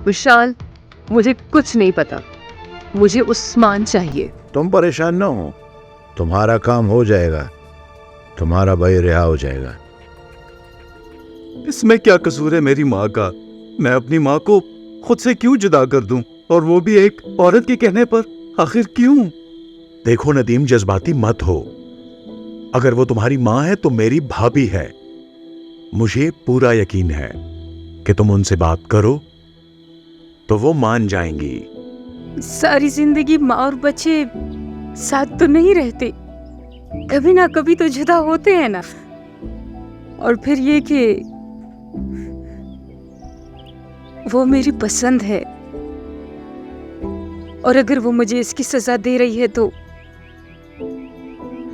विशाल, मुझे कुछ नहीं पता, मुझे उस्मान चाहिए। तुम परेशान न हो, तुम्हारा काम हो जाएगा, तुम्हारा भाई रिहा हो जाएगा। इसमें क्या कसूर है मेरी माँ का? मैं अपनी माँ को खुद से क्यों जुदा कर दूं, और वो भी एक औरत के कहने पर? आखिर क्यों? देखो नदीम, जज्बाती मत हो। अगर वो तुम्हारी माँ है तो मेरी भाभी है। मुझे पूरा यकीन है कि तुम उनसे बात करो तो वो मान जाएंगी। सारी जिंदगी माँ और बच्चे साथ तो नहीं रहते, कभी ना कभी तो जुदा होते हैं ना। और फिर ये कि वो मेरी पसंद है, और अगर वो मुझे इसकी सजा दे रही है तो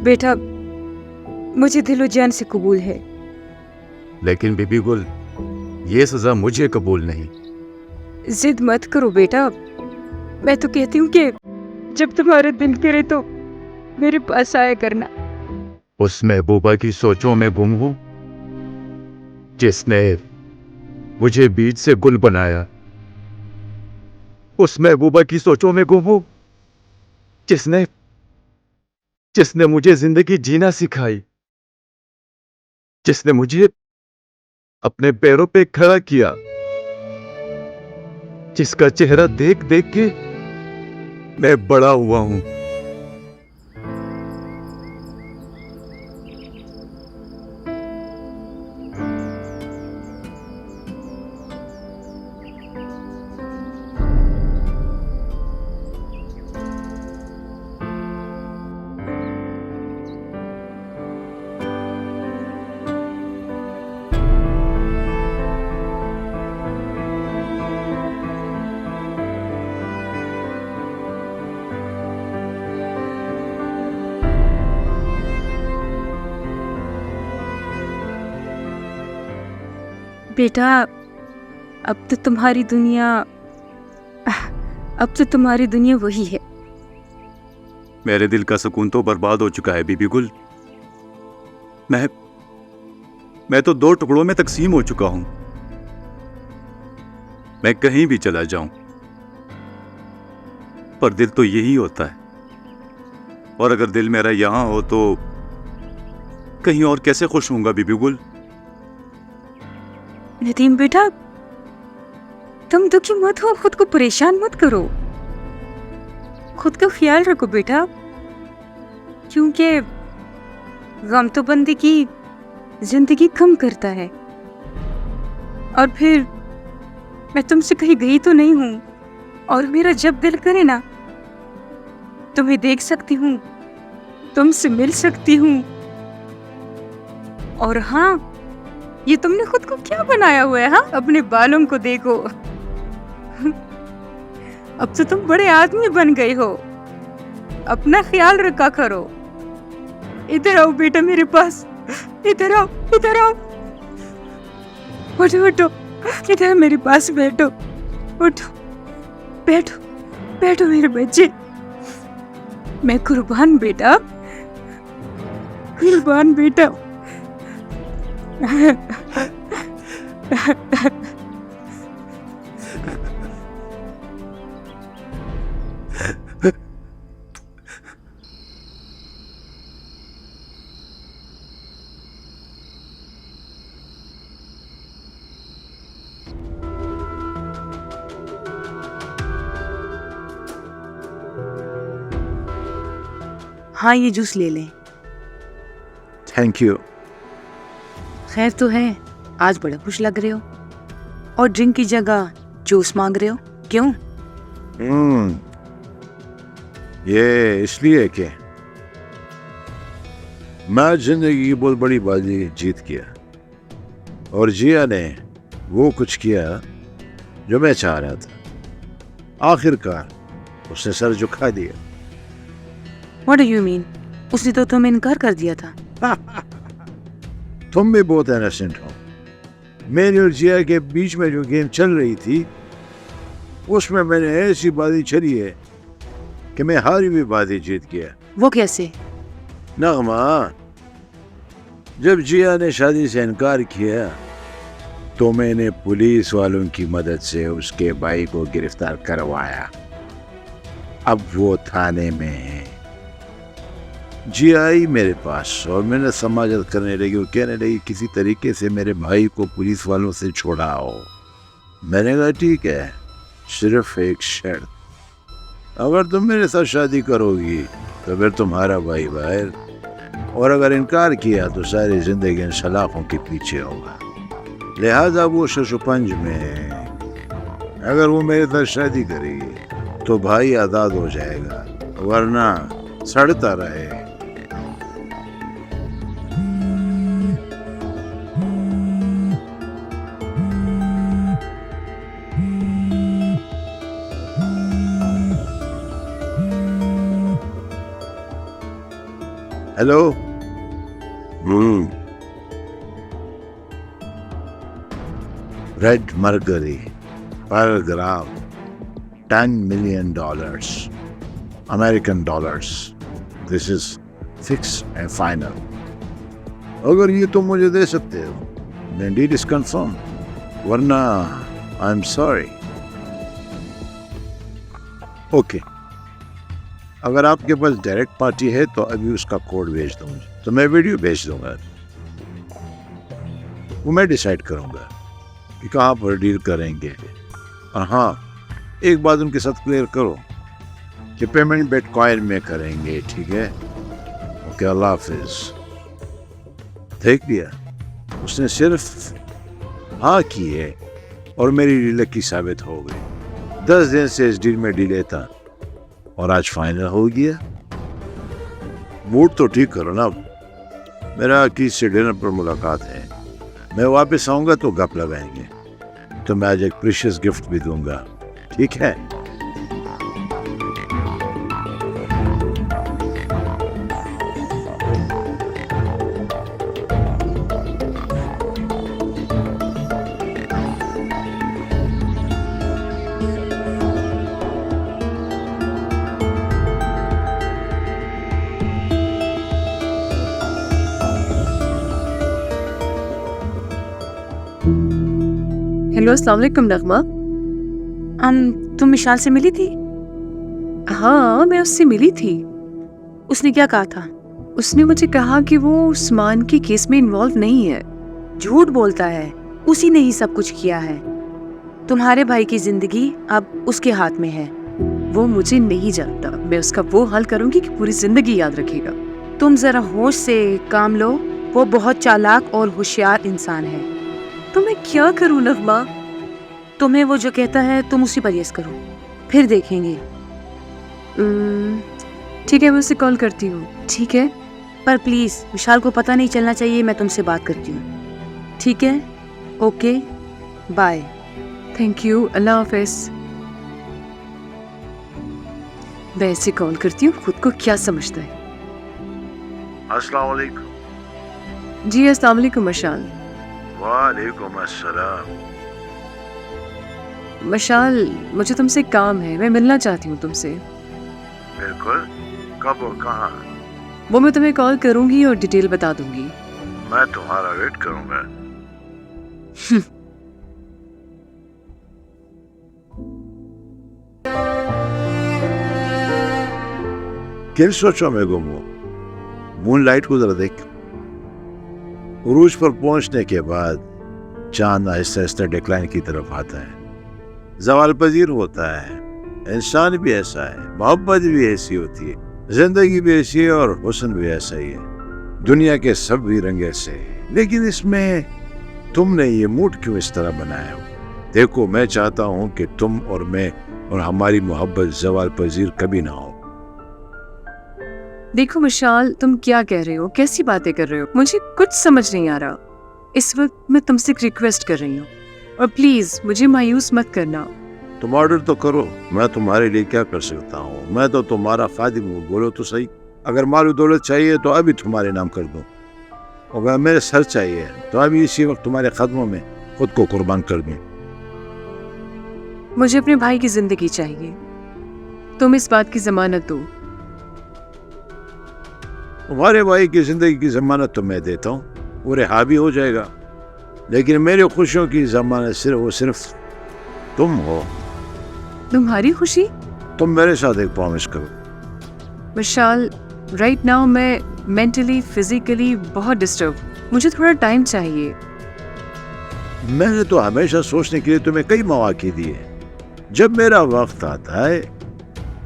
बेटा मुझे दिलो जान से कबूल है। लेकिन बीबी गुल, ये सजा मुझे कबूल नहीं। जिद मत करो बेटा, मैं तो कहती हूँ कि जब तुम्हारा दिल करे तो मेरे पास आया करना। उस महबूबा की सोचों में गुम हूं जिसने मुझे बीज से गुल बनाया। उस महबूबा की सोचों में गुम हूं जिसने मुझे जिंदगी जीना सिखाई, जिसने मुझे अपने पैरों पे खड़ा किया, जिसका चेहरा देख देख के मैं बड़ा हुआ हूं। बेटा अब तो तुम्हारी दुनिया वही है। मेरे दिल का सुकून तो बर्बाद हो चुका है बीबी गुल। मैं तो दो टुकड़ों में तकसीम हो चुका हूं। मैं कहीं भी चला जाऊं, पर दिल तो यही होता है। और अगर दिल मेरा यहां हो तो कहीं और कैसे खुश होऊंगा बीबी गुल? नदीम बेटा, तुम दुखी मत हो, खुद को परेशान मत करो, खुद का ख्याल रखो बेटा, क्योंकि गम तो बंदे की जिंदगी कम करता है। और फिर मैं तुमसे कहीं गई तो नहीं हूं, और मेरा जब दिल करे ना तुम्हें देख सकती हूँ, तुमसे मिल सकती हूँ। और हाँ, ये तुमने खुद को क्या बनाया हुआ है? हाँ, अपने बालों को देखो। अब तो तुम बड़े आदमी बन गए हो, अपना ख्याल रखा करो। इधर आओ बेटा मेरे पास, इधर आओ, इधर आओ, उठो उठो, इधर मेरे पास बैठो, उठो, बैठो बैठो मेरे बच्चे। मैं कुर्बान बेटा, कुर्बान बेटा। हाँ, ये जूस ले लें। Thank you. खैर तो है, आज बड़ा खुश लग रहे हो, और ड्रिंक की जगह जूस मांग रहे हो, क्यों? ये इसलिए कि मैं जिंदगी की बहुत बड़ी बाजी जीत गया, और जिया ने वो कुछ किया जो मैं चाह रहा था। आखिरकार उसने सर झुका दिया। What do you mean? उसने तो तुम्हें इनकार कर दिया था। तुम भी बहुत इनोसेंट हो। میرے اور جیا کے بیچ میں جو گیم چل رہی تھی اس میں میں نے ایسی بازی چلی ہے کہ میں ہاری ہوئی بازی جیت گیا. وہ کیسے؟ نغمہ، جب جیا نے شادی سے انکار کیا تو میں نے پولیس والوں کی مدد سے اس کے بھائی کو گرفتار کروایا. اب وہ تھانے میں ہے. جیا آئی میرے پاس اور میں نے سماجت کرنے لگی اور کہنے لگی کسی طریقے سے میرے بھائی کو پولیس والوں سے چھڑاؤ. میں نے کہا ٹھیک ہے، صرف ایک شرط، اگر تم میرے ساتھ شادی کرو گی تو پھر تمہارا بھائی باہر، اور اگر انکار کیا تو ساری زندگی ان سلاخوں کے پیچھے ہوگا. لہذا وہ ششپنج میں ہے. اگر وہ میرے ساتھ شادی کرے گی تو بھائی آزاد ہو جائے گا، ورنہ سڑتا رہے. Hello. Red مرگری per gram $10 million American dollars. This is fixed and final. اگر یہ تم مجھے دے سکتے ہو then deal is confirmed. ورنہ I'm sorry. اوکے، اگر آپ کے پاس ڈائریکٹ پارٹی ہے تو ابھی اس کا کوڈ بھیج دوں گی، تو میں ویڈیو بھیج دوں گا. وہ میں ڈیسائیڈ کروں گا کہ کہاں پر ڈیل کریں گے. اور ہاں، ایک بات ان کے ساتھ کلیئر کرو کہ پیمنٹ بیٹ کوائن میں کریں گے، ٹھیک ہے؟ اوکے، اللہ حافظ. دیکھ لیا، اس نے صرف ہاں کی ہے اور میری ڈیل لکی ثابت ہو گئی. 10 دن سے اس ڈیل میں ڈیلے تھا اور آج فائنل ہو گیا. موڈ تو ٹھیک کرو نا. میرا عقید سے ڈنر پر ملاقات ہے. میں واپس آؤں گا تو گپ لگائیں گے. تو میں آج ایک پریشیس گفٹ بھی دوں گا، ٹھیک ہے؟ ہیلو، السلام علیکم نغمہ. تم مشال سے ملی تھی؟ ہاں، میں اس سے ملی تھی. اس نے کیا کہا تھا؟ اس نے مجھے کہا کہ وہ عثمان کے کیس میں انوالو نہیں ہے. جھوٹ بولتا ہے، اسی نے ہی سب کچھ کیا ہے. تمہارے بھائی کی زندگی اب اس کے ہاتھ میں ہے. وہ مجھے نہیں جانتا. میں اس کا وہ حل کروں گی کہ پوری زندگی یاد رکھے گا. تم ذرا ہوش سے کام لو. وہ بہت چالاک اور ہوشیار انسان ہے. تو میں کیا کروں نغمہ؟ تمہیں وہ جو کہتا ہے تم اسی پر یس کرو، پھر دیکھیں گے. ٹھیک ہے، میں اسے کال کرتی ہوں. ٹھیک ہے، پر پلیز وشال کو پتہ نہیں چلنا چاہیے میں تم سے بات کرتی ہوں. ٹھیک ہے؟ Okay, bye. Thank you. Allah حافظ. میں اسے کال کرتی ہوں. خود کو کیا سمجھتا ہے. السلام علیکم. جی السلام علیکم مشال. وعلیکم السلام. مشال، مجھے تم سے کام ہے. میں ملنا چاہتی ہوں تم سے. بالکل، کب اور کہاں؟ وہ میں تمہیں کال کروں گی اور ڈیٹیل بتا دوں گی. میں تمہارا ویٹ کروں گا. کن سوچوں میں گم ہو؟ مون لائٹ کو ذرا دیکھ. عروج پر پہنچنے کے بعد چاند آہستہ آہستہ ڈیکلائن کی طرف آتا ہے. زوال پذیر ہوتا ہے. انسان بھی ایسا ہے، محبت بھی ایسی ہوتی ہے، زندگی بھی ایسی ہے اور حسن بھی ایسا ہی ہے. دنیا کے سب بھی رنگ ایسے ہیں، لیکن اس میں تم نے یہ موڈ کیوں اس طرح بنایا ہو؟ دیکھو، میں چاہتا ہوں کہ تم اور میں اور ہماری محبت زوال پذیر کبھی نہ ہو. دیکھو مشال، تم کیا کہہ رہے ہو؟ کیسی باتیں کر رہے ہو؟ مجھے کچھ سمجھ نہیں آ رہا. اس وقت میں تم سے ایک ریکویسٹ کر رہی ہوں، اور پلیز مجھے مایوس مت کرنا. تم آرڈر تو کرو، میں تمہارے لیے کیا کر سکتا ہوں؟ میں تو تمہارا خادم ہوں. بولو تو صحیح. اگر مال و دولت چاہیے تو ابھی تمہارے نام کر دوں. اگر میرے سر چاہیے تو ابھی اسی وقت تمہارے قدموں میں खुद को कुर्बान कर दूं। मुझे अपने भाई की जिंदगी चाहिए, तुम इस बात की जमानत दो। तुम्हारे भाई की जिंदगी की जमानत तो मैं देता हूँ, वो रिहा भी हो जाएगा, लेकिन मेरी खुशियों की जमानत सिर्फ तुम हो। तुम्हारी खुशी? तुम मेरे साथ एक प्रॉमिस करो। विशाल, राइट नाउ मैं मेंटली फिजिकली बहुत डिस्टर्ब, मुझे थोड़ा टाइम चाहिए। मैंने तो हमेशा सोचने के लिए तुम्हें कई मौके दिए, जब मेरा वक्त आता है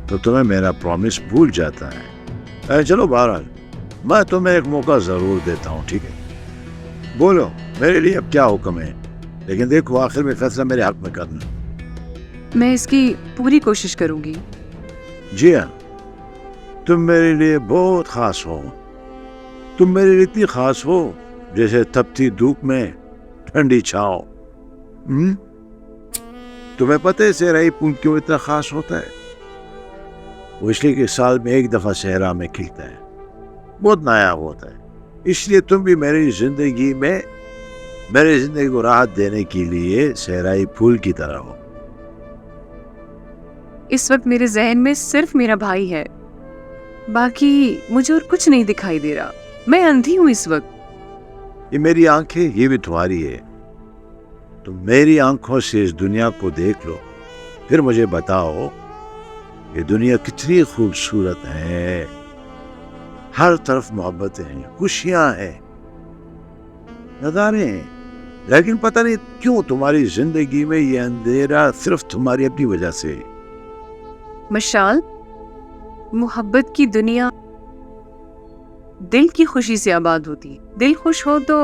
तो तुम्हें मेरा प्रॉमिस भूल जाता है। चलो बहरहाल, मैं तुम्हें एक मौका जरूर देता हूँ, ठीक है? बोलो मेरे लिए अब क्या हुक्म है, लेकिन देखो आखिर में फैसला मेरे हक में करना। मैं इसकी पूरी कोशिश करूंगी। जी हाँ, तुम मेरे लिए बहुत खास हो। तुम मेरे लिए इतनी खास हो जैसे तपती धूप में ठंडी छांव। तुम्हें पता है सहराई फूल क्यों इतना खास होता है? वो इसलिए कि साल में एक दफा सहरा में खिलता है, बहुत नायाब होता है। इसलिए तुम भी मेरी जिंदगी को राहत देने के लिए सहराई फूल की तरह हो। इस वक्त मेरे जहन में सिर्फ मेरा भाई है, बाकी मुझे और कुछ नहीं दिखाई दे रहा। मैं अंधी हूं इस वक्त। ये मेरी आंखें, ये भी तुम्हारी है। तुम मेरी आंखों से इस दुनिया को देख लो, फिर मुझे बताओ ये दुनिया कितनी खूबसूरत है। हर तरफ मोहब्बतें हैं, खुशियां हैं, नज़ारे हैं, लेकिन पता नहीं क्यों तुम्हारी जिंदगी में ये अंधेरा सिर्फ तुम्हारी अपनी वजह से। मशाल, मोहब्बत की दुनिया दिल की खुशी से आबाद होती है। दिल खुश हो तो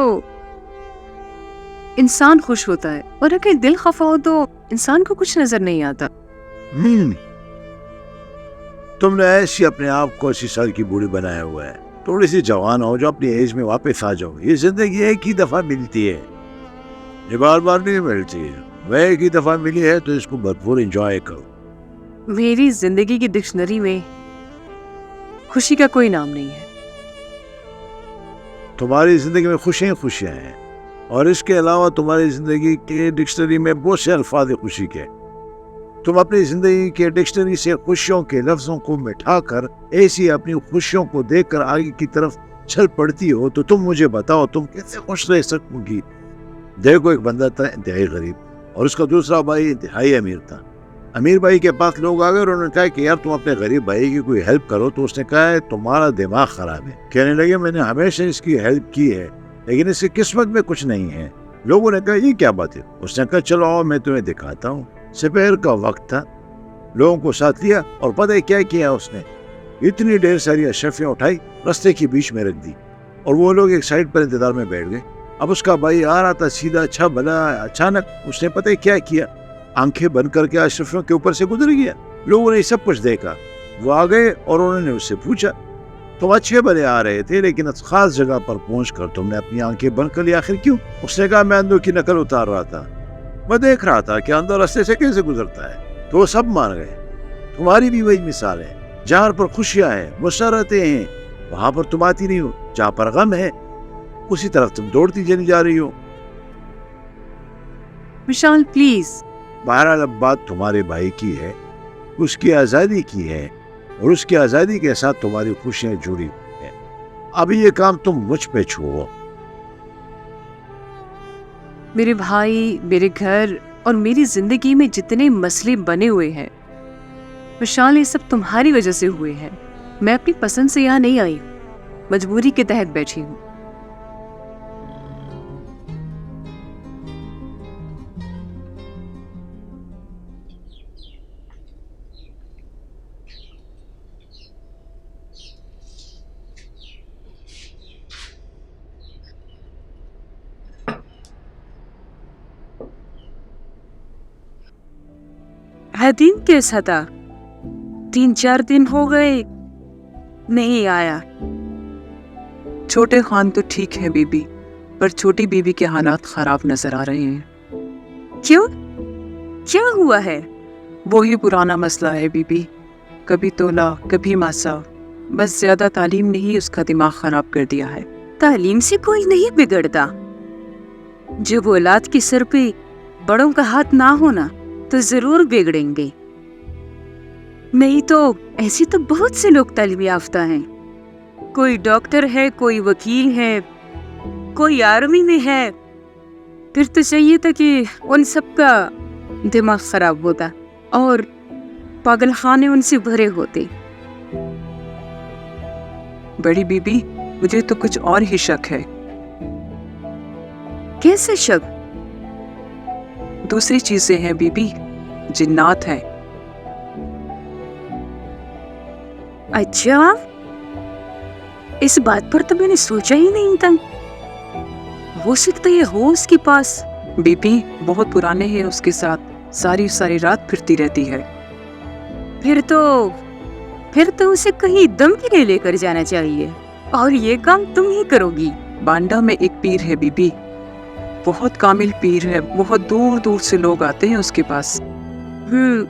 इंसान खुश होता है, और अगर दिल खफा हो तो इंसान को कुछ नजर नहीं आता। तुमने ऐसी अपने आप को 80 साल की बूढ़ी बनाया हुआ है। थोड़ी सी जवान हो, जो अपनी एज में वापस आ जाओ। ये जिंदगी एक ही दफा मिलती है, ये बार बार नहीं मिलती है। वह एक ही दफा मिली है तो इसको भरपूर एंजॉय करो। मेरी जिंदगी की डिक्शनरी में खुशी का कोई नाम नहीं है। तुम्हारी जिंदगी में खुशियां खुशियां हैं, और इसके अलावा तुम्हारी जिंदगी के डिक्शनरी में बहुत से अल्फाज खुशी के। तुम अपनी जिंदगी के डिक्शनरी से खुशियों के लफ्जों को मिटाकर ऐसी अपनी खुशियों को देखकर आगे की तरफ चल पड़ती हो, तो तुम मुझे बताओ तुम कैसे खुश रह सकोगी? देखो, एक बंदा था इंतहाई गरीब, और उसका दूसरा भाई इंतहाई अमीर था। अमीर भाई के पास लोग आ गए और उन्होंने कहा कि यार तुम अपने गरीब भाई की कोई हेल्प करो। तो उसने कहा है तुम्हारा दिमाग खराब है। कहने लगे मैंने हमेशा इसकी हेल्प की है, लेकिन इसकी किस्मत में कुछ नहीं है। लोगों ने कहा ये क्या बात है? उसने कहा चलो आओ मैं तुम्हें दिखाता हूँ। दोपहर का वक्त था, लोगों को साथ लिया और पता है क्या किया उसने? इतनी ढेर सारी अशरफियाँ उठाई, रास्ते के बीच में रख दी, और वो लोग एक साइड पर इंतजार में बैठ गए। अब उसका भाई आ रहा था सीधा, अच्छा भला, अचानक उसने पता है क्या किया? आंखें बंद करके अशरफियों के ऊपर से गुजर गया। लोगों ने सब कुछ देखा, वो आ गए और उन्होंने उससे पूछा तुम अच्छे भले आ रहे थे, लेकिन खास जगह पर पहुंचकर तुमने अपनी आंखें बंद कर ली, आखिर क्यों? उसने कहा मैं अंधों की नकल उतार रहा था, मैं देख रहा था कि अंदर रास्ते से कैसे गुजरता है। तो वो सब मान गए। तुम्हारी भी वही मिसाल है, जहाँ पर खुशियां हैं, मुसरतें हैं, वहां पर तुम आती नहीं हो। जहाँ पर गम है उसी तरफ तुम दौड़ती चली जा रही हो। विशाल प्लीज। बहरहाल अब बात तुम्हारे भाई की है, उसकी आज़ादी की है, और उसकी आज़ादी के साथ तुम्हारी खुशियां जुड़ी हुई हैं। अभी ये काम तुम मुझ पे छोड़ो। मेरे भाई, मेरे घर और मेरी जिंदगी में जितने मसले बने हुए हैं विशाल, ये सब तुम्हारी वजह से हुए हैं। मैं अपनी पसंद से यहाँ नहीं आई हूँ, मजबूरी के तहत बैठी हूँ। हदीम कैसा था? 3-4 दिन हो गए नहीं आया। छोटे खान तो ठीक है बीबी, पर छोटी बीबी के हालात खराब नजर आ रहे हैं। क्यों? क्या हुआ है? वही पुराना मसला है बीबी, कभी तोला कभी मासा। बस ज्यादा तालीम ने ही उसका दिमाग खराब कर दिया है। तालीम से कोई नहीं बिगड़ता। जब औलाद के सर पे बड़ों का हाथ ना होना तो जरूर बिगड़ेंगे। नहीं तो ऐसे तो बहुत से लोग तालीम याफ्ता हैं। कोई डॉक्टर है, कोई वकील है, कोई आर्मी में है। फिर तो चाहिए था कि उन सबका दिमाग खराब होता और पागल खाने उनसे भरे होते। बड़ी बीबी, मुझे तो कुछ और ही शक है। कैसे शक? दूसरी चीजें हैं बीबी, जिन्नात हैं। अच्छा, इस बात पर तो मैंने सोचा ही नहीं था। हो सकता है हो उसके पास। बीबी बहुत पुराने हैं उसके साथ, सारी सारी रात फिरती रहती है। फिर तो उसे कहीं दम के लिए लेकर जाना चाहिए और ये काम तुम ही करोगी। बांडा में एक पीर है बीबी, बहुत कामिल पीर है, बहुत दूर दूर से लोग आते हैं उसके पास।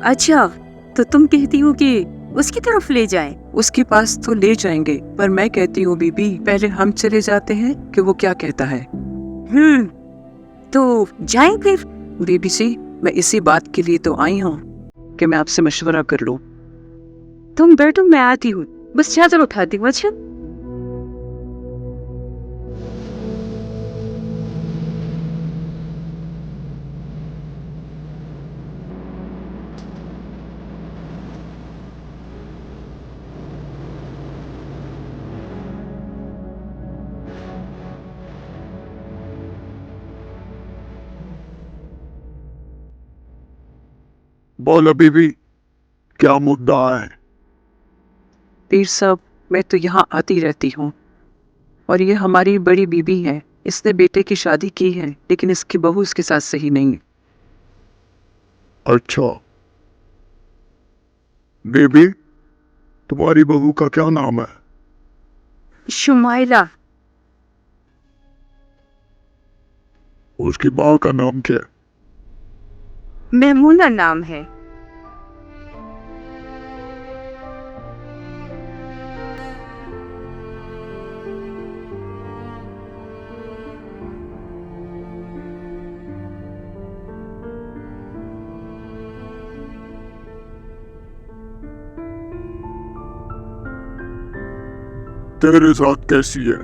अच्छा, तो तुम कहती हो कि उसकी तरफ ले जाएं? उसके पास तो ले जाएंगे, पर मैं कहती हूँ बीबी पहले हम चले जाते हैं कि वो क्या कहता है। तो जाएं फिर। बीबी जी, मैं इसी बात के लिए तो आई हूँ कि मैं आपसे मशवरा कर लूँ। तुम बैठो, मैं आती हूँ, बस चादर उठाती हूँ। अच्छा, बोलो बीबी, क्या मुद्दा है? पीर साहब, मैं तो यहाँ आती रहती हूँ और ये हमारी बड़ी बीबी है। इसने बेटे की शादी की है, लेकिन इसकी बहू इसके साथ सही नहीं है। अच्छा बेबी, तुम्हारी बहू का क्या नाम है? शुमाइला। उसकी माँ का नाम क्या है? महमूना नाम है। तेरे साथ कैसी है?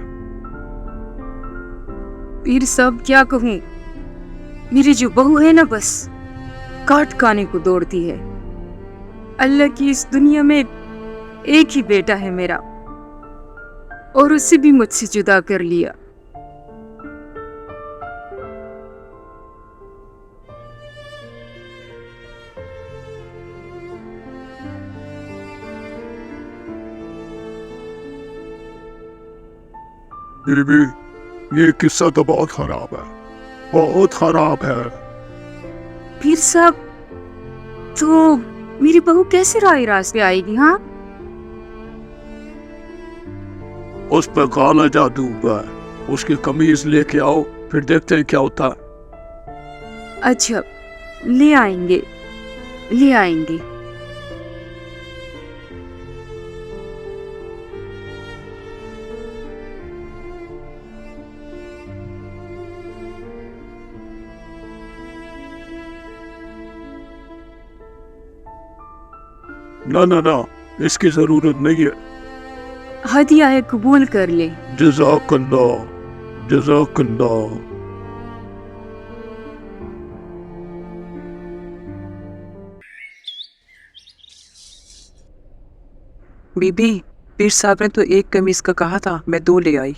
पीर साहब क्या कहूँ, मेरी जो बहू है ना, बस काट खाने को दौड़ती है। अल्लाह की इस दुनिया में एक ही बेटा है मेरा, और उसे भी मुझसे जुदा कर लिया। बीबी, ये किस्सा तो बहुत खराब है, बहुत खराब है। पीर साहब, तो मेरी बहू कैसे राह रास्ते आएगी? हाँ, उस पर काला जादू हुआ है, उसकी कमीज लेके आओ, फिर देखते हैं क्या होता है। अच्छा, ले आएंगे, ले आएंगे। ना ना ना, इसकी जरूरत नहीं है। हदिया है, कबूल कर ले। जज़ाकल्लाह, जज़ाकल्लाह। बीबी, पीर साहब ने तो एक कमीज का कहा था, मैं 2 ले आई।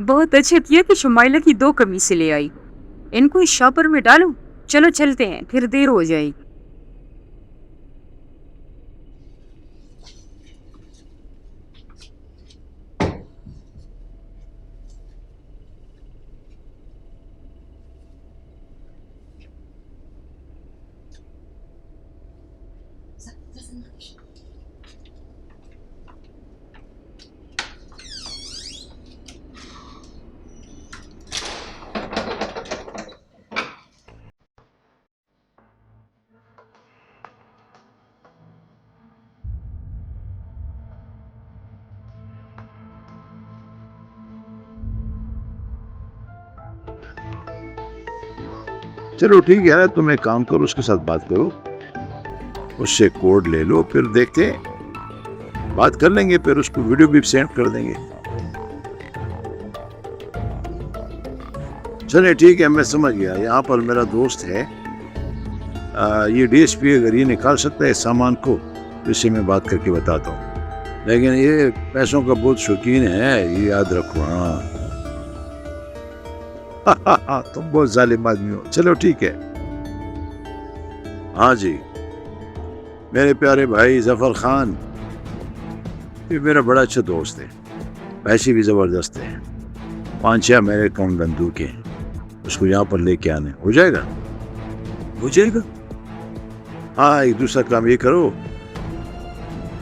बहुत अच्छा किया कि शुमाइला की 2 कमीजें ले आई। इनको इस शॉपर में डालो, चलो चलते हैं, फिर देर हो जाएगी। चलो ठीक है, तुम एक काम करो, उसके साथ बात करो, उससे कोड ले लो, फिर देखते हैं, बात कर लेंगे, फिर उसको वीडियो भी सेंड कर देंगे। चलिए ठीक है, मैं समझ गया। यहाँ पर मेरा दोस्त है, ये डीएसपी अगर ये निकाल सकता है इस सामान को तो इससे मैं बात करके बताता हूँ, लेकिन ये पैसों का बहुत शौकीन है, ये याद रखो। हाँ तुम बहुत जालिम आदमी हो। चलो ठीक है। हाँ जी, मेरे प्यारे भाई जफर खान, ये मेरा बड़ा अच्छा दोस्त है, पैसे भी जबरदस्त है, 5-6 मेरे कम बंदूक हैं, उसको यहाँ पर लेके आने हो जाएगा। हो जाएगा। हाँ, एक दूसरा काम ये करो,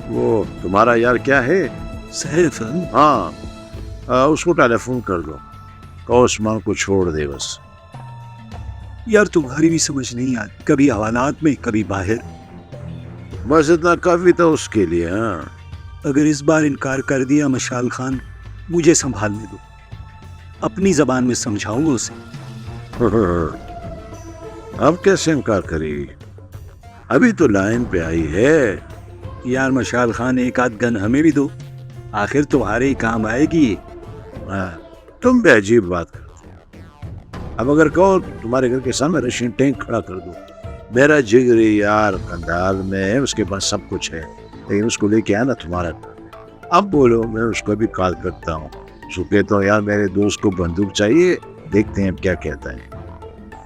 वो तुम्हारा यार क्या है, सैफ? हाँ, उसको टेलीफोन कर दो, कहो उस्मान को छोड़ दे बस। यार तुम्हारी भी समझ नहीं आती, कभी हवालात में कभी बाहर। बस इतना काफी था उसके लिए। हाँ, अगर इस बार इनकार कर दिया मशाल खान, मुझे संभालने दो, अपनी जबान में समझाऊंगा उसे। अब कैसे इनकार करेगी, अभी तो लाइन पे आई है। यार मशाल खान, एक आध गन हमें भी दो, आखिर तुम्हारे ही काम आएगी ये। तुम भी अजीब बात करते हो। अब अगर कहो तुम्हारे घर के सामने रशियन टैंक खड़ा कर दो, मेरा जिगरी यार कंधार में है, उसके पास सब कुछ है, लेकिन उसको लेके आना तुम्हारा काम। अब बोलो, मैं उसको भी कॉल करता हूँ, उसको कहता हूँ यार मेरे दोस्त को बंदूक चाहिए, देखते हैं क्या कहता है।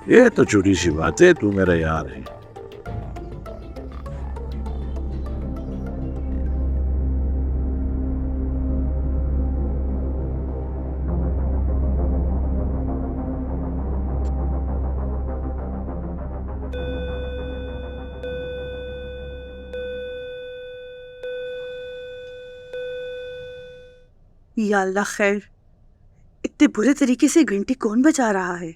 ये तो छोटी सी बात है, तू मेरा यार है। या अल्लाह खैर, इतने बुरे तरीके से घंटी कौन बजा रहा है?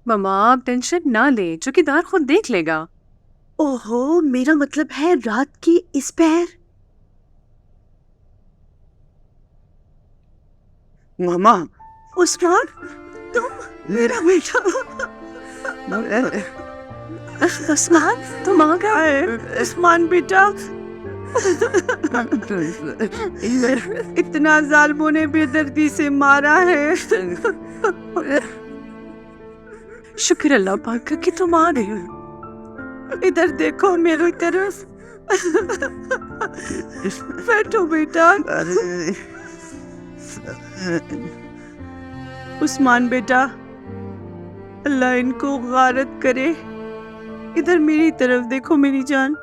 मम्मा आप टेंशन ना लें, चौकीदार खुद देख लेगा। ओहो, मेरा मतलब है रात की इस पहर। मामा, उस्मान, तुम मेरा बेटा। उस्मान, तुम आ गए। उस्मान बेटा, इतना जालिमों ने बेदर्दी से मारा है। शुक्र अल्लाह पाक का कि तुम आ गए। इधर देखो मेरी तरफ। बैठो बेटा। उस्मान बेटा, अल्लाह इनको गारत करे। इधर मेरी तरफ देखो मेरी जान,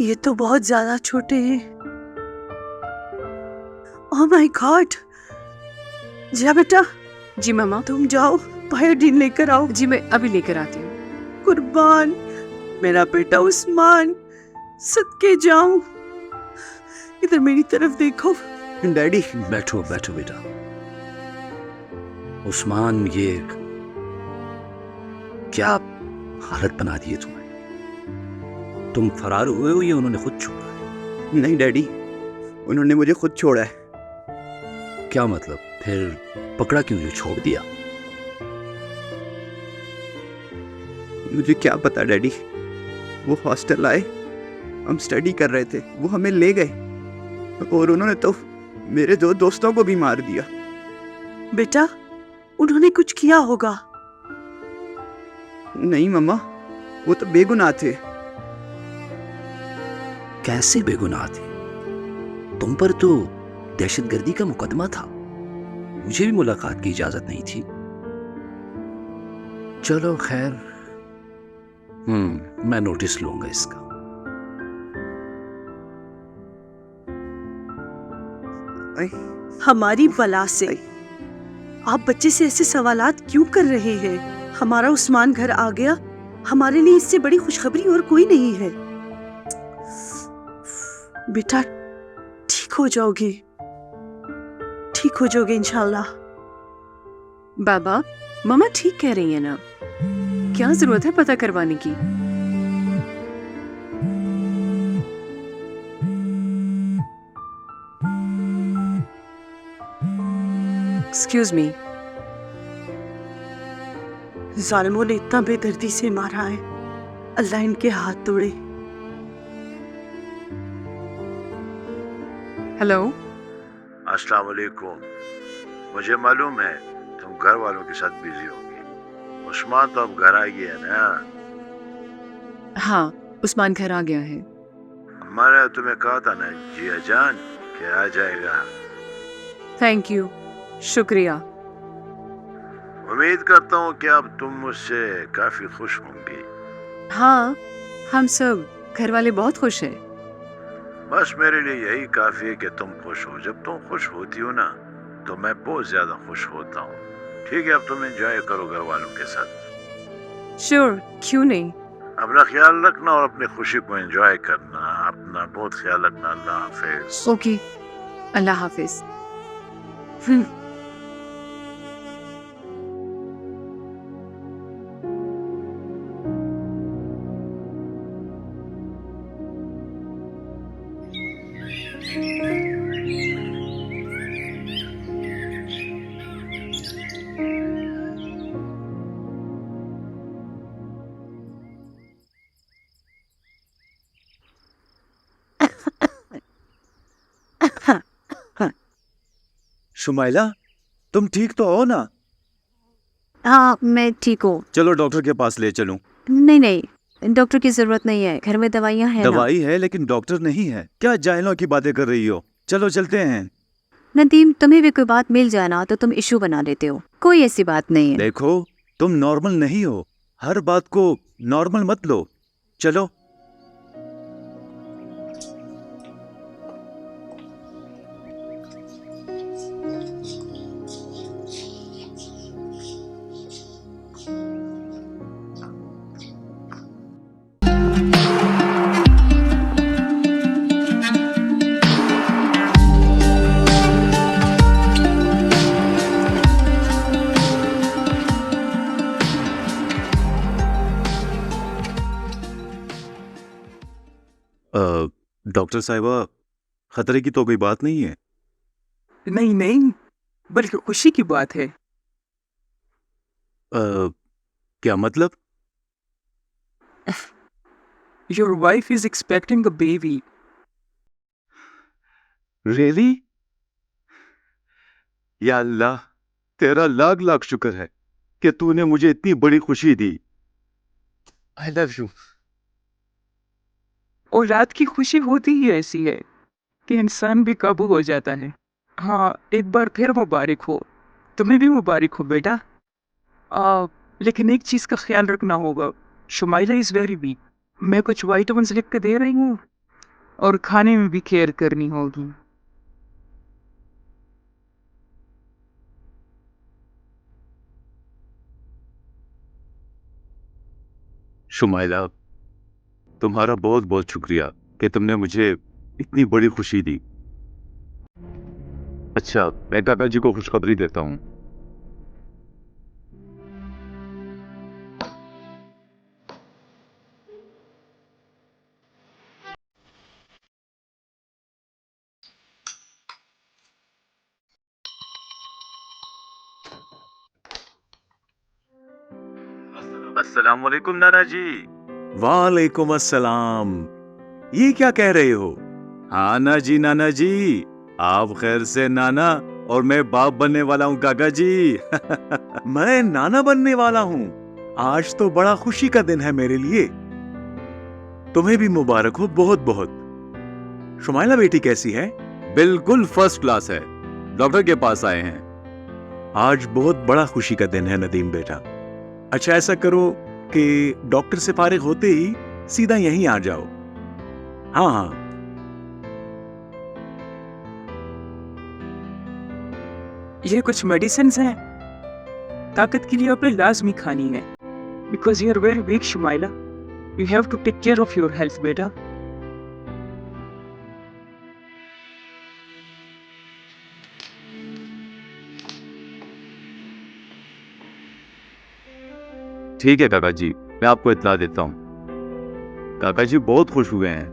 ये तो बहुत ज्यादा छोटे हैं। Oh my God. जा बेटा। जी मम्मा। तुम जाओ बायोडीन लेकर आओ। जी मैं अभी लेकर आती हूँ। कुर्बान मेरा बेटा उस्मान, सदके जाऊं। इधर मेरी तरफ देखो। डैडी बैठो बैठो बेटा। उस्मान, ये क्या हालत बना दी है तुम्हें? तुम फरार हुए हो या उन्होंने खुद छोड़ा है? नहीं डैडी, उन्होंने मुझे खुद छोड़ा है। क्या मतलब? फिर पकड़ा क्यों नहीं, छोड़ दिया? मुझे क्या पता डैडी, वो हॉस्टल आए, हम स्टडी कर रहे थे, वो हमें ले गए और उन्होंने तो मेरे 2 दोस्तों को भी मार दिया। बेटा, उन्होंने कुछ किया होगा। नहीं मम्मा, वो तो बेगुनाह थे। कैसे बेगुनाह थे? तुम पर तो दहशतगर्दी का मुकदमा था, मुझे भी मुलाकात की इजाजत नहीं थी। चलो खैर, मैं नोटिस लूंगा इसका। हमारी बला से आप बच्चे से ऐसे सवालात क्यों कर रहे हैं? हमारा उस्मान घर आ गया, हमारे लिए इससे बड़ी खुशखबरी और कोई नहीं है। बेटा, ठीक हो जाओगे, ठीक हो जाओगे इंशाल्लाह। बाबा, मम्मा ठीक कह रही है ना, क्या जरूरत है पता करवाने की? Excuse me. ظالموں نے اتنا بے دردی سے مارا ہے، اللہ ان کے ہاتھ توڑے۔ ہیلو، السلام علیکم۔ مجھے معلوم ہے تم گھر والوں کے ساتھ بزی ہوگی۔ عثمان تو اب گھر آ گیا نا؟ ہاں عثمان گھر آ گیا ہے۔ میں نے تمہیں کہا تھا نا جیا جان کہ آ جائے گا۔ تھینک یو، شکریہ۔ امید کرتا ہوں کہ اب تم مجھ سے کافی خوش ہوں گی۔ ہاں ہم سب گھر والے بہت خوش ہیں۔ بس میرے لیے یہی کافی ہے کہ تم خوش ہو۔ جب تم خوش ہوتی ہو نا تو میں بہت زیادہ خوش ہوتا ہوں۔ ٹھیک ہے، اب تم انجوائے کرو گھر والوں کے ساتھ۔ شور، کیوں نہیں۔ اپنا خیال رکھنا اور اپنی خوشی کو انجوائے کرنا۔ اپنا بہت خیال رکھنا۔ اللہ حافظ۔ اوکے، اللہ حافظ۔ شمائلہ، تم ٹھیک تو ہو نا؟ ہاں میں ٹھیک ہوں۔ چلو ڈاکٹر کے پاس لے چلوں۔ نہیں ڈاکٹر کی ضرورت نہیں ہے، گھر میں دوائیاں ہیں نا۔ دوائی ہے لیکن ڈاکٹر نہیں ہے۔ کیا جاہلوں کی باتیں کر رہی ہو؟ چلو چلتے ہیں۔ ندیم، تمہیں بھی کوئی بات مل جائے نا تو تم ایشو بنا لیتے ہو۔ کوئی ایسی بات نہیں ہے۔ دیکھو تم نارمل نہیں ہو، ہر بات کو نارمل مت لو۔ چلو۔ ڈاکٹر صاحبہ، خطرے کی تو کوئی بات نہیں ہے؟ نہیں نہیں، بلکہ خوشی کی بات ہے۔ کیا مطلب؟ Your wife is expecting a baby. Really? یا اللہ، تیرا لاکھ لاکھ شکر ہے کہ تو نے مجھے اتنی بڑی خوشی دی۔ I love you۔ اور رات کی خوشی ہوتی ہی ایسی ہے کہ انسان بھی قابو ہو جاتا ہے۔ ہاں، ایک بار پھر مبارک ہو۔ تمہیں بھی مبارک ہو بیٹا۔ لیکن ایک چیز کا خیال رکھنا ہوگا، شمائلہ از ویری ویک۔ میں کچھ وائٹامنس لکھ کے دے رہی ہوں اور کھانے میں بھی کیئر کرنی ہوگی۔ شمائلہ، تمہارا بہت بہت شکریہ کہ تم نے مجھے اتنی بڑی خوشی دی۔ اچھا، میں کاکا جی کو خوشخبری دیتا ہوں۔ السلام علیکم نانا جی۔ وعلیکم السلام۔ یہ کیا کہہ رہے ہو؟ ہاں نا جی نانا جی، آپ خیر سے نانا اور میں باپ بننے والا ہوں کاکا جی۔ میں نانا بننے والا ہوں؟ آج تو بڑا خوشی کا دن ہے میرے لیے۔ تمہیں بھی مبارک ہو بہت بہت۔ شمائلہ بیٹی کیسی ہے؟ بالکل فرسٹ کلاس ہے، ڈاکٹر کے پاس آئے ہیں۔ آج بہت بڑا خوشی کا دن ہے ندیم بیٹا۔ اچھا ایسا کرو کہ ڈاکٹر سے فارغ ہوتے ہی سیدھا یہیں آ جاؤ۔ ہاں ہاں، یہ کچھ میڈیسنز ہیں، طاقت کے لیے آپ نے لازمی کھانی ہے۔ Because you are very weak Shumaila, you have to take care of your health بیٹا۔ ٹھیک ہے کاکا جی، میں آپ کو اطلاع دیتا ہوں۔ کاکا جی بہت خوش ہوئے ہیں۔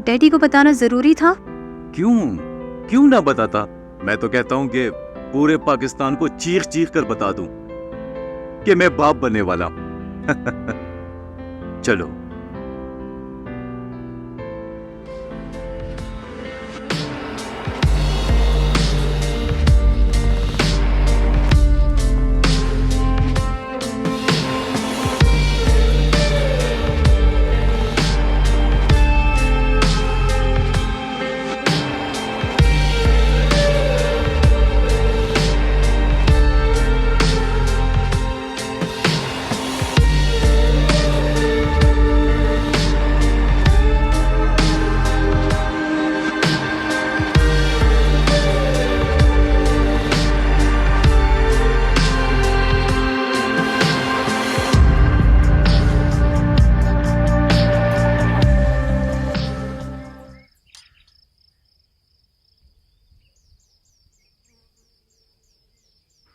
ڈیڈی کو بتانا ضروری تھا؟ کیوں نہ بتاتا؟ میں تو کہتا ہوں کہ पूरे पाकिस्तान को चीख चीख कर बता दूं कि मैं बाप बनने वाला हूं। चलो।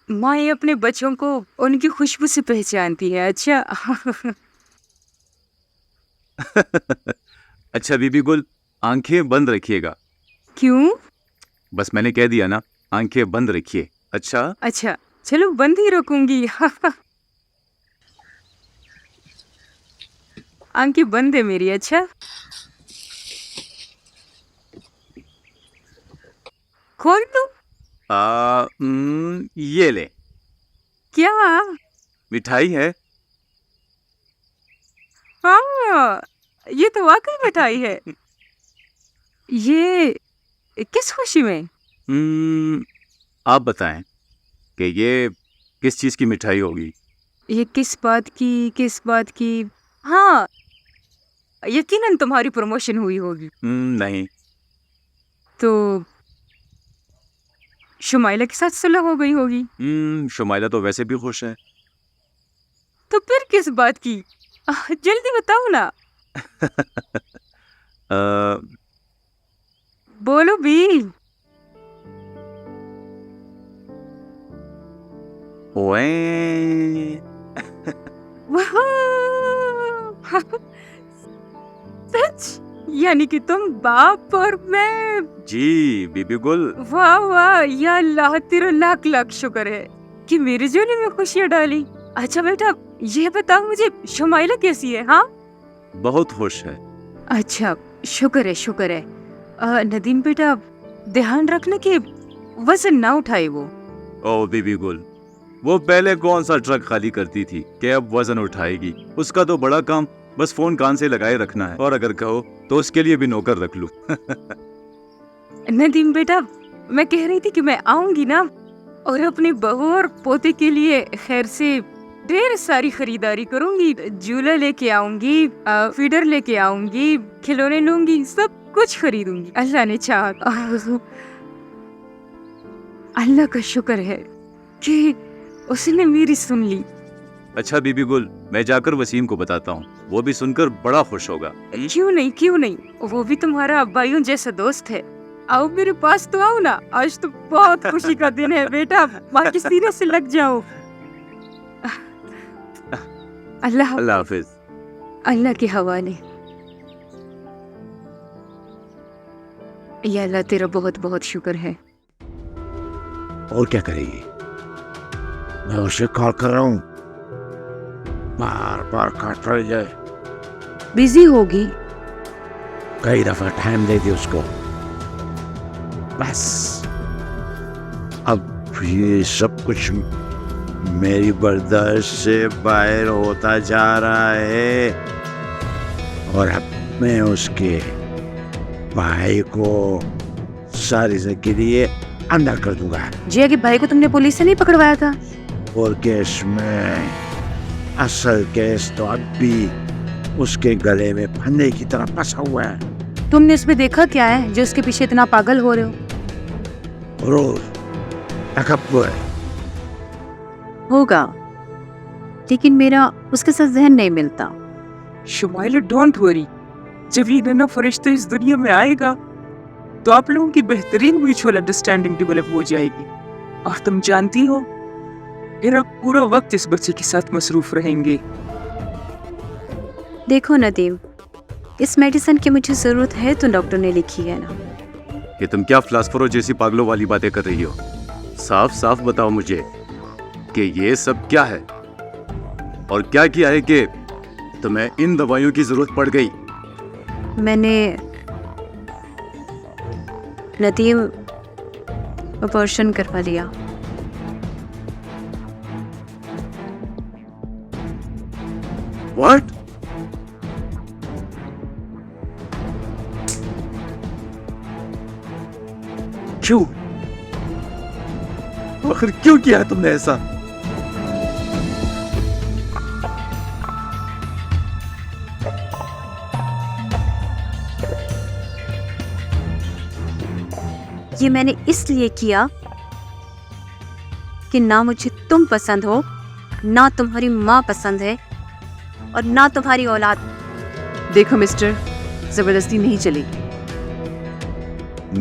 माँ अपने बच्चों को उनकी खुशबू से पहचानती है। अच्छा। अच्छा बीबी गुल, आंखें बंद रखिएगा। क्यों? बस मैंने कह दिया ना, आंखें बंद रखिए। अच्छा? अच्छा, चलो बंद ही रखूंगी। आंखें बंद है मेरी। अच्छा, खोल दो। ये ले, क्या? मिठाई है। हाँ, ये तो वाकई मिठाई है। ये किस खुशी में? आप बताएं कि ये किस चीज की मिठाई होगी? ये किस बात की? हाँ, यकीनन तुम्हारी प्रमोशन हुई होगी। नहीं। तो शुमाइला के साथ सुलह हो गई होगी। शुमाइला तो वैसे भी खुश है। तो फिर किस बात की? जल्दी बताओ ना। बोलो भी। सच? यानी कि तुम बाप और मैं। जी बीबी गुल। वाह वाह, या अल्लाह तेरा लाख लाख शुक्र है कि मेरे झोले में खुशियाँ डाली। अच्छा बेटा, ये बताओ मुझे, शुमाइला कैसी है? हाँ, बहुत खुश है। अच्छा, शुक्र है। नदीम बेटा, ध्यान रखना कि वजन ना उठाए वो। ओ बीबी गुल, वो पहले कौन सा ट्रक खाली करती थी कि अब वजन उठाएगी। उसका तो बड़ा काम बस फोन कान से लगाए रखना है, और अगर कहो तो उसके लिए भी नौकर रख लूं। नदीम बेटा, मैं कह रही थी कि मैं आऊंगी ना, और अपनी बहू और पोते के लिए खैर से ढेर सारी खरीदारी करूंगी। झूला लेके आऊंगी, फीडर लेके आऊंगी, खिलौने लूंगी, सब कुछ खरीदूंगी। अल्लाह ने चाहा। अल्लाह का शुक्र है कि उसने मेरी सुन ली। अच्छा बीबी गुल, मैं जाकर वसीम को बताता हूँ, वो भी सुनकर बड़ा खुश होगा। क्यों नहीं, वो भी तुम्हारा भाइयों जैसा दोस्त है। आओ मेरे पास तो आओ ना, आज तो बहुत खुशी का दिन है बेटा, माँ के सीने से लग जाओ। अल्लाह हाफिज। अल्लाह के हवाले। या अल्लाह तेरा बहुत बहुत शुक्र है। और क्या करेगी? मैं उसे कॉल कर रहा हूँ, बार बार काट पड़ जाए। बिजी होगी। कई दफा टाइम दे दी उसको, बस अब ये सब कुछ मेरी बर्दाश्त से बाहर होता जा रहा है, और अब मैं उसके भाई को सारी जिंदगी के लिए अंदर कर दूंगा। जिया के भाई को तुमने पुलिस से नहीं पकड़वाया था? और केस में असल केस तो अब भी उसके गले में फंदे की तरह फंसा हुआ है। तुमने इसमें देखा क्या है जो उसके पीछे इतना पागल हो रहे हो? रोज तकब्बुर होगा, लेकिन मेरा उसके साथ जहन नहीं मिलता। शुमाइला, डोंट वरी, जब ये नन्हा फरिश्ता इस दुनिया में आएगा तो आप लोगों की बेहतरीन म्यूचुअल अंडरस्टैंडिंग डेवलप हो जाएगी। और तुम जानती हो, मेरा पूरा वक्त इस बच्चे के साथ मसरूफ रहेंगे। देखो नदीम, इस मेडिसिन की मुझे जरूरत है तो डॉक्टर ने लिखी है ना। कि तुम क्या फिलासफरों जैसी पागलों वाली बातें कर रही हो? साफ साफ बताओ मुझे कि ये सब क्या है और क्या किया है कि तुम्हें इन दवाइयों की जरूरत पड़ गई। मैंने नदीम ऑपरेशन करवा लिया। व्हाट? क्यों? आखिर क्यों किया है तुमने ऐसा? ये मैंने इसलिए किया कि ना मुझे तुम पसंद हो, ना तुम्हारी माँ पसंद है और ना तुम्हारी औलाद। देखो मिस्टर, जबरदस्ती नहीं चलेगी।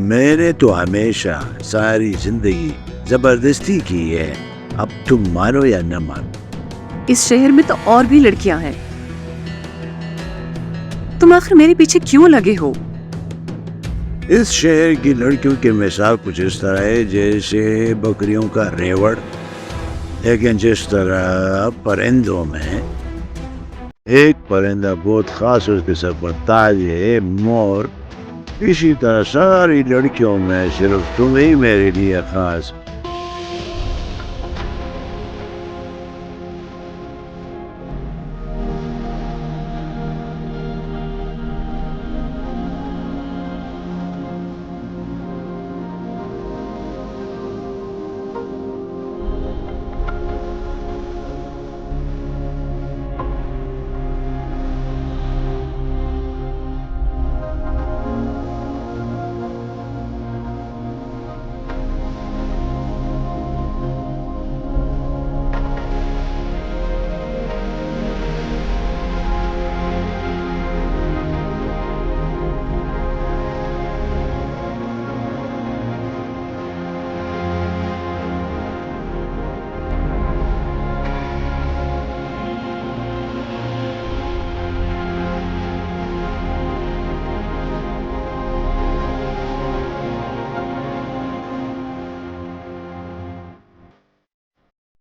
मैंने तो हमेशा सारी जिंदगी जबरदस्ती की है, अब तुम मानो या न मानो। इस शहर में तो और भी लड़कियां हैं, तुम आखिर मेरे पीछे क्यों लगे हो? इस शहर की लड़कियों की मिसाल कुछ इस तरह है जैसे बकरियों का रेवड़, लेकिन जिस तरह परिंदों में एक परिंदा बहुत खास उसके सर पर ताज है, मोर, इसी तरह सारी लड़कियों में सिर्फ तुम ही मेरे लिए खास